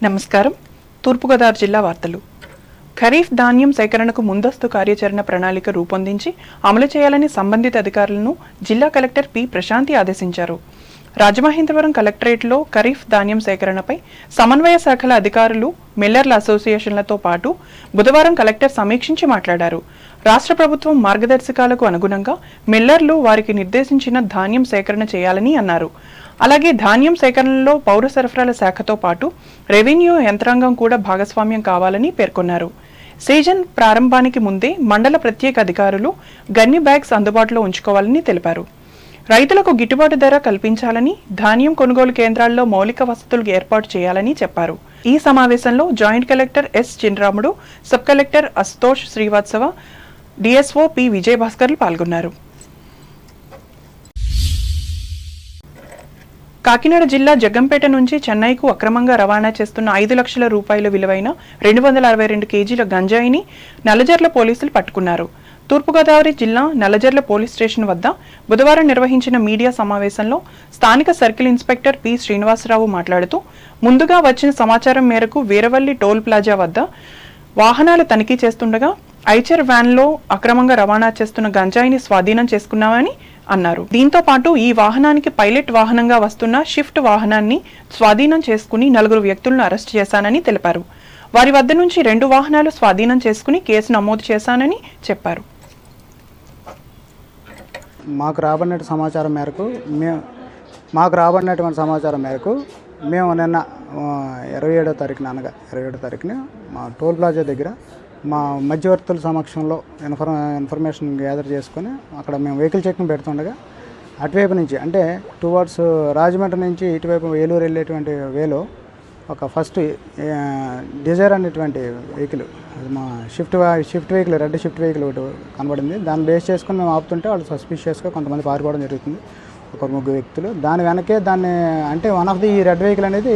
నమస్కారం. తూర్పుగోదావరి జిల్లా వార్తలు. ఖరీఫ్ ధాన్యం సేకరణకు ముందస్తు కార్యాచరణ ప్రణాళిక రూపొందించి అమలు చేయాలని సంబంధిత అధికారులను జిల్లా కలెక్టర్ పి ప్రశాంతి ఆదేశించారు. రాజమహేంద్రవరం కలెక్టరేట్లో ఖరీఫ్ ధాన్యం సేకరణపై సమన్వయ శాఖల అధికారులు, మిల్లర్ల అసోసియేషన్లతో పాటు బుధవారం కలెక్టర్ సమీక్షించి మాట్లాడారు. రాష్ట్ర ప్రభుత్వం మార్గదర్శకాలకు అనుగుణంగా మిల్లర్లు వారికి నిర్దేశించిన ధాన్యం సేకరణ చేయాలని అన్నారు. అలాగే ధాన్యం సేకరణలో పౌర సరఫరాల శాఖతో పాటు రెవెన్యూ యంత్రాంగం కూడా భాగస్వామ్యం కావాలని పేర్కొన్నారు. సీజన్ ప్రారంభానికి ముందే మండల ప్రత్యేక అధికారులు గన్ని బ్యాగ్స్ అందుబాటులో ఉంచుకోవాలని తెలిపారు. రైతులకు గిట్టుబాటు ధర కల్పించాలని, ధాన్యం కొనుగోలు కేంద్రాల్లో మౌలిక వసతులు ఏర్పాటు చేయాలని చెప్పారు. ఈ సమావేశంలో joint collector S Chinaramudu, sub collector Ashutosh Srivastava, DSO P విజయభాస్కర్లు పాల్గొన్నారు. కాకినాడ జిల్లా జగ్గంపేట నుంచి చెన్నైకు అక్రమంగా రవాణా చేస్తున్న 5 లక్షల రూపాయల విలువైన 262 కేజీల గంజాయిని నల్లజర్ల పోలీసులు పట్టుకున్నారు. తూర్పుగోదావరి జిల్లా నల్లజర్ల పోలీస్ స్టేషన్ వద్ద బుధవారం నిర్వహించిన మీడియా సమావేశంలో స్థానిక సర్కిల్ ఇన్స్పెక్టర్ పి శ్రీనివాసరావు మాట్లాడుతూ, ముందుగా వచ్చిన సమాచారం మేరకు వీరవల్లి టోల్ ప్లాజా వద్ద వాహనాలు తనిఖీ చేస్తుండగా ఐచర్ వ్యాన్లో అక్రమంగా రవాణా చేస్తున్న గంజాయిని స్వాధీనం చేసుకున్నామని అన్నారు. దీంతో పాటు ఈ వాహనానికి పైలట్ వాహనంగా వస్తున్న షిఫ్ట్ వాహనాన్ని స్వాధీనం చేసుకుని 4 వ్యక్తులను అరెస్ట్ చేశానని తెలిపారు. వారి వద్ద నుంచి 2 వాహనాలు స్వాధీనం చేసుకుని కేసు నమోదు చేశానని చెప్పారు. మాకు రాబడినటువంటి సమాచారం మేరకు మేము నిన్న 27వ తారీఖున మా టోల్ ప్లాజా దగ్గర మా మధ్యవర్తుల సమక్షంలో ఇన్ఫర్మేషన్ గ్యాదర్ చేసుకొని అక్కడ మేము వెహికల్ చెకింగ్ పెడుతుండగా అటువైపు నుంచి అంటే టువర్డ్స్ రాజమండ్రి నుంచి ఇటువైపు ఏలూరు వెళ్ళేటువంటి వేలో ఒక ఫస్ట్ డిజైర్ అనేటువంటి వెహికల్, మా shift vehicle, red shift vehicle ఒకటి కనబడింది. దాన్ని బేస్ చేసుకొని మేము ఆపుతుంటే వాళ్ళు సస్పిషియస్గా కొంతమంది పారిపోవడం జరుగుతుంది, 1-3 వ్యక్తులు. దాని వెనకే దాన్ని అంటే వన్ ఆఫ్ ది ఈ రెడ్ వెహికల్ అనేది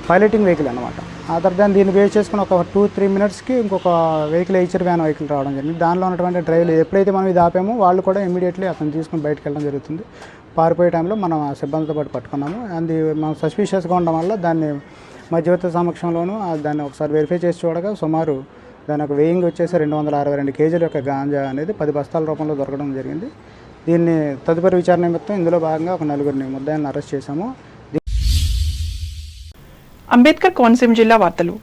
పైలటింగ్ వెహికల్ అనమాట. ఆ తర్వాత దీన్ని బేస్ చేసుకుని ఒక 2-3 మినిట్స్కి ఇంకొక వెహికల్ ఐచర్ వ్యాన్ వెహికల్ రావడం జరిగింది. దానిలో ఉన్నటువంటి డ్రైవర్లు ఎప్పుడైతే మనం ఇది ఆపామో వాళ్ళు కూడా ఇమీడియట్లీ అతను తీసుకుని బయటకు వెళ్ళడం జరుగుతుంది. పారిపోయే టైంలో మనం ఆ సిబ్బందితో పాటు పట్టుకున్నాము. అది మనం సస్పిషియస్గా ఉండడం వల్ల దాన్ని మధ్యవర్తి సమక్షంలోనూ దాన్ని ఒకసారి వెరిఫై చేసి చూడగా సుమారు దాని ఒక వెయింగ్ వచ్చేసి 262 కేజీల యొక్క గాంజా అనేది 10 బస్తాల రూపంలో దొరకడం జరిగింది. దీన్ని తదుపరి విచారణ నిమిత్తం ఇందులో భాగంగా ఒక 4 ముద్దాయిలను అరెస్ట్ చేశాము. అంబేద్కర్ కోనసీమ జిల్లా వార్తలు.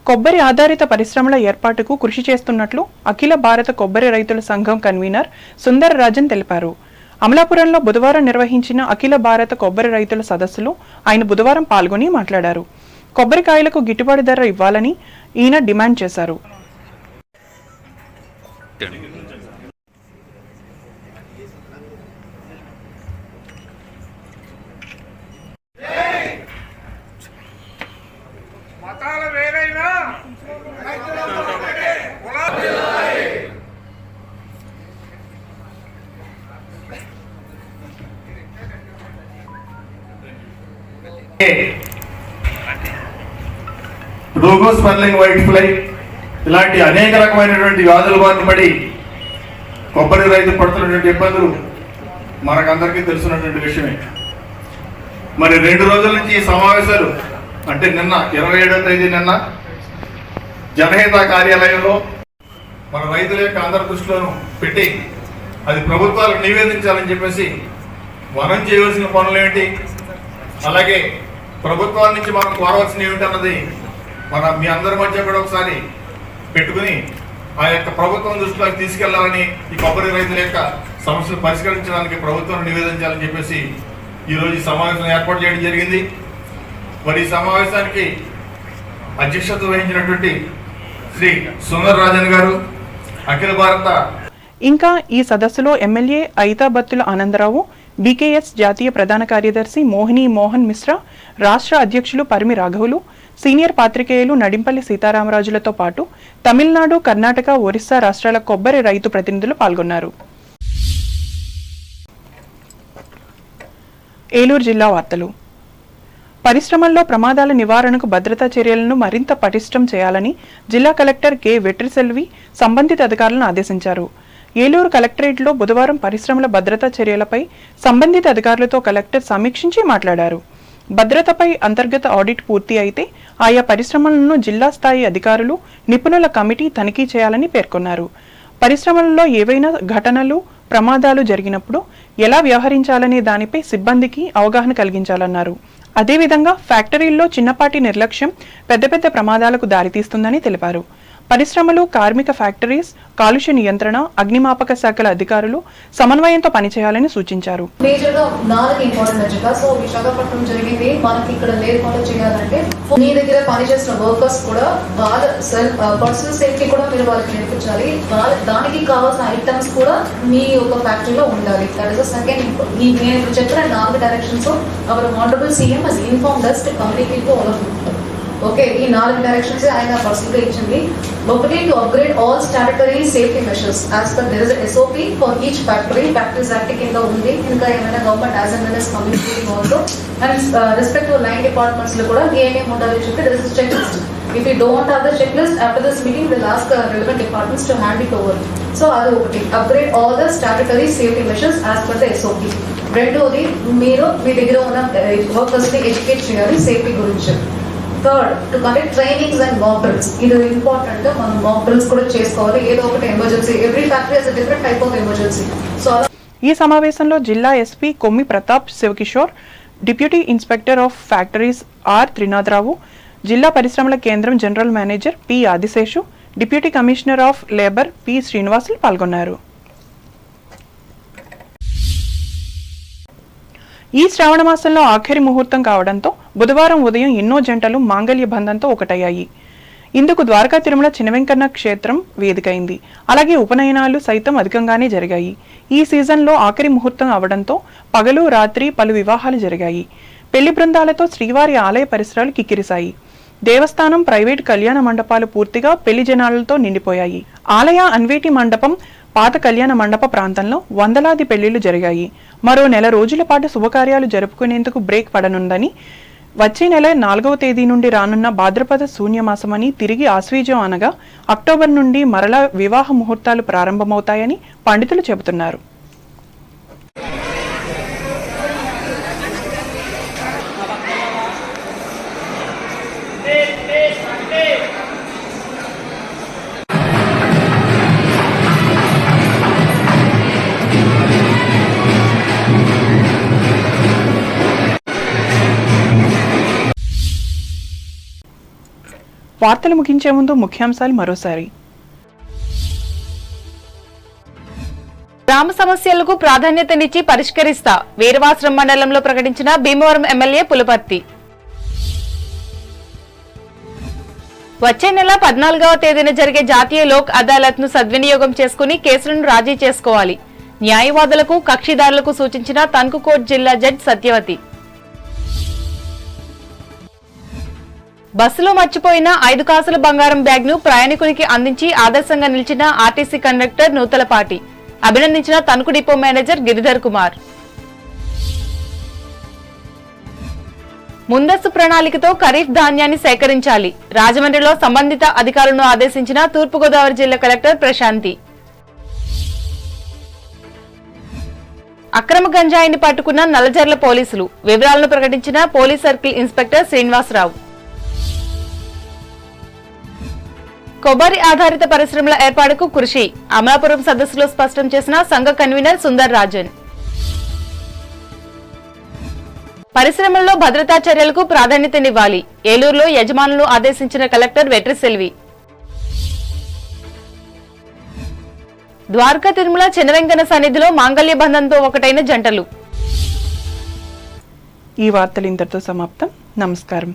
కొబ్బరి ఆధారిత పరిశ్రమల ఏర్పాటుకు కృషి చేస్తున్నట్లు అఖిల భారత కొబ్బరి రైతుల సంఘం కన్వీనర్ సుందర్ రాజన్ తెలిపారు. అమలాపురంలో బుధవారం నిర్వహించిన అఖిల భారత కొబ్బరి రైతుల సదస్సులో ఆయన బుధవారం పాల్గొని మాట్లాడారు. కొబ్బరికాయలకు గిట్టుబాటు ధర ఇవ్వాలని ఈయన డిమాండ్ చేశారు. రోగో స్పెర్లింగ్ వైట్ ఫ్లై ఇలాంటి అనేక రకమైనటువంటి వ్యాధుల బారిన పడి కొబ్బరి రైతులు పడుతున్నటువంటి ఇబ్బందులు మనకందరికీ తెలుసున్నటువంటి విషయమే. మరి 2 రోజుల నుంచి ఈ సమావేశాలు అంటే నిన్న 27వ తేదీ నిన్న జనహిత కార్యాలయంలో మన రైతుల యొక్క అందరి దృష్టిలోనూ పెట్టి అది ప్రభుత్వాలకు నివేదించాలని చెప్పేసి మనం చేయవలసిన పనులు ఏంటి, అలాగే ప్రభుత్వాల నుంచి మనం కోరవలసిన ఏమిటన్నది మీ అందరి మధ్య కూడా ఒకసారి పెట్టుకుని ఆ యొక్క ప్రభుత్వం దృష్టిలోకి తీసుకెళ్లాలని, ఈ కొబ్బరి రైతుల యొక్క సమస్యలు పరిష్కరించడానికి ప్రభుత్వం నివేదించాలని చెప్పేసి ఈరోజు ఈ సమావేశం ఏర్పాటు చేయడం జరిగింది. మరి ఈ సమావేశానికి అధ్యక్షత వహించినటువంటి శ్రీ సుందర్ రాజన్ గారు అఖిల భారత. ఇంకా ఈ సదస్సులో ఎమ్మెల్యే ఐతాబత్తుల ఆనందరావు, బీకేఎస్ జాతీయ ప్రధాన కార్యదర్శి మోహిని మోహన్ మిశ్రా, రాష్ట్ర అధ్యక్షులు పరిమి రాఘవులు, సీనియర్ పాత్రికేయులు నడింపల్లి సీతారామరాజులతో పాటు తమిళనాడు, కర్ణాటక, ఒరిస్సా రాష్ట్రాల కొబ్బరి రైతు ప్రతినిధులు పాల్గొన్నారు. ఏలూరు జిల్లా వార్తలు. పరిశ్రమల్లో ప్రమాదాల నివారణకు భద్రతా చర్యలను మరింత పటిష్టం చేయాలని జిల్లా కలెక్టర్ కె వెట్రిసెల్వి సంబంధిత అధికారులను ఆదేశించారు. ఏలూరు కలెక్టరేట్లో బుధవారం పరిశ్రమల భద్రతా చర్యలపై సంబంధిత అధికారులతో కలెక్టర్ సమీక్షించి మాట్లాడారు. భద్రతపై అంతర్గత ఆడిట్ పూర్తి అయితే ఆయా పరిశ్రమలను జిల్లా స్థాయి అధికారులు నిపుణుల కమిటీ తనిఖీ చేయాలని పేర్కొన్నారు. పరిశ్రమలలో ఏవైనా ఘటనలు ప్రమాదాలు జరిగినప్పుడు ఎలా వ్యవహరించాలనే దానిపై సిబ్బందికి అవగాహన కలిగించాలన్నారు. అదేవిధంగా ఫ్యాక్టరీల్లో చిన్నపాటి నిర్లక్ష్యం పెద్ద పెద్ద ప్రమాదాలకు దారితీస్తుందని తెలిపారు. పరిశ్రమలు, కార్మిక ఫ్యాక్టరీస్, కాలుష్య నియంత్రణ, అగ్నిమాపక శాఖల అధికారులు సమన్వయంతో పనిచేయాలని సూచించారు. మేజర్గా 4 ఇంపార్టెంట్ అజెండా. సో విశాఖపట్నం జరిగింది మనకి ఇక్కడ లేకుండా చేయాలంటే మీ దగ్గర పనిచేసిన వర్కర్స్ కూడా వాళ్ళ పర్సనల్ సేఫ్టీ కూడా మీరు వాళ్ళకి నేర్పించాలి. దానికి కావాల్సిన ఐటమ్స్ కూడా మీ యొక్క ఫ్యాక్టరీలో ఉండాలి. That is second. నేను ఇప్పుడు చెప్పిన 4 directions our honourable CM has informed us to communicate to all of you. Okay, ఈ 4 డైరెక్షన్స్ ఆయన పర్సనల్గా ఇచ్చింది. ఒకటి, to upgrade all statutory safety measures as per there is SOP for each factory. Factories act కింద ఉంది. ఇంకా ఏమైనా government as and well as communicating also and respective line departments లో కూడా ఏమేమి ఉండాలి చెప్పి there is check list. If you don't have the check list after this meeting will ask relevant departments to hand it over. So అది ఒకటి, upgrade all the statutory safety measures as per the SOP. రెండోది, మీరు మీ దగ్గర ఉన్న workers ని educate చేయాలి safety గురించి. Third, to conduct trainings and mock drills. ఇది ఇంపార్టెంట్. మనం మాక్ డ్రిల్స్ కూడా చేసుకోవాలి. ఏదో ఒకటి emergency, every factory has a different type of emergency. So ఈ సమావేశంలో జిల్లా SP Kommi Pratap Sivakishore, deputy inspector of factories R Trinatharao, జిల్లా పరిశ్రమల కేంద్రం general manager P Adiseshu, deputy commissioner of labour P Srinivasulu పాల్గొన్నారు. ఈ శ్రావణ మాసంలో ఆఖరి ముహూర్తం కావడంతో బుధవారం ఉదయం ఎన్నో జంటలు మాంగళ్య బంధంతో ఒకటయ్యాయి. ఇందుకు ద్వారకా తిరుమల చినవెంకన్న క్షేత్రం వేదికైంది. అలాగే ఉపనయనాలు సైతం అధికంగానే జరిగాయి. ఈ సీజన్లో ఆఖరి ముహూర్తం అవడంతో పగలు రాత్రి పలు వివాహాలు జరిగాయి. పెళ్లి బృందాలతో శ్రీవారి ఆలయ పరిసరాలు కిక్కిరిశాయి. దేవస్థానం, ప్రైవేట్ కళ్యాణ మండపాలు పూర్తిగా పెళ్లి జనాలతో నిండిపోయాయి. ఆలయ అన్వేటి మండపం, పాత కళ్యాణ మండప ప్రాంతంలో వందలాది పెళ్లిళ్లు జరిగాయి. మరో నెల రోజుల పాటు శుభకార్యాలు జరుపుకునేందుకు బ్రేక్ పడనుందని, వచ్చే నెల 4వ తేదీ నుండి రానున్న భాద్రపద శూన్యమాసమని, తిరిగి ఆశ్వీజం అనగా అక్టోబర్ నుండి మరలా వివాహ ముహూర్తాలు ప్రారంభమవుతాయని పండితులు చెబుతున్నారు. వార్తలు ముగించే ముందు ముఖ్యాంశాలు మరోసారి. గ్రామ సమస్యలకు ప్రాధాన్యతనిచ్చి పరిష్కరిస్తా, వీరవాసరం మండలంలో ప్రకటించిన భీమవరం ఎమ్మెల్యే పులపర్తి. వచ్చే నెల 14వ తేదీన జరిగే జాతీయ లోక్ అదాలత్ ను సద్వినియోగం చేసుకుని కేసులను రాజీ చేసుకోవాలి, న్యాయవాదులకు కక్షిదారులకు సూచించిన తణుకు జిల్లా జడ్జి సత్యవతి. బస్సులో మర్చిపోయిన 5 కాసుల బంగారం బ్యాగ్ ను ప్రయాణికునికి అందించి ఆదర్శంగా నిలిచిన ఆర్టీసీ కండక్టర్ నూతలపాటి, అభినందించిన తణుకు డిపో మేనేజర్ గిరిధర్ కుమార్. ముందస్తు ప్రణాళికతో ఖరీఫ్ ధాన్యాన్ని సేకరించాలి, రాజమండ్రిలో సంబంధిత అధికారులను ఆదేశించిన తూర్పుగోదావరి జిల్లా కలెక్టర్ ప్రశాంతి. అక్రమ గంజాయిని పట్టుకున్న నల్లజర్ల పోలీసులు, వివరాలను ప్రకటించిన పోలీస్ సర్కిల్ ఇన్స్పెక్టర్ శ్రీనివాసరావు. కొబ్బరి ఆధారిత పరిశ్రమల ఏర్పాటుకు కృషి, అమలాపురం సదస్సులో స్పష్టం చేసిన సంఘ కన్వీనర్ సుందర్ రాజన్. పరిశ్రమల్లో భద్రతా చర్యలకు ప్రాధాన్యతనివ్వాలి, ఏలూరులో యజమానులను ఆదేశించిన కలెక్టర్ వెట్రిసెల్వి. ద్వారకా తిరుమల చినవెంకన్న సన్నిధిలో మాంగళ్య బంధంతో ఒకటైన జంటలు. ఈ వార్తలు ఇంతటితో సమాప్తం. నమస్కారం.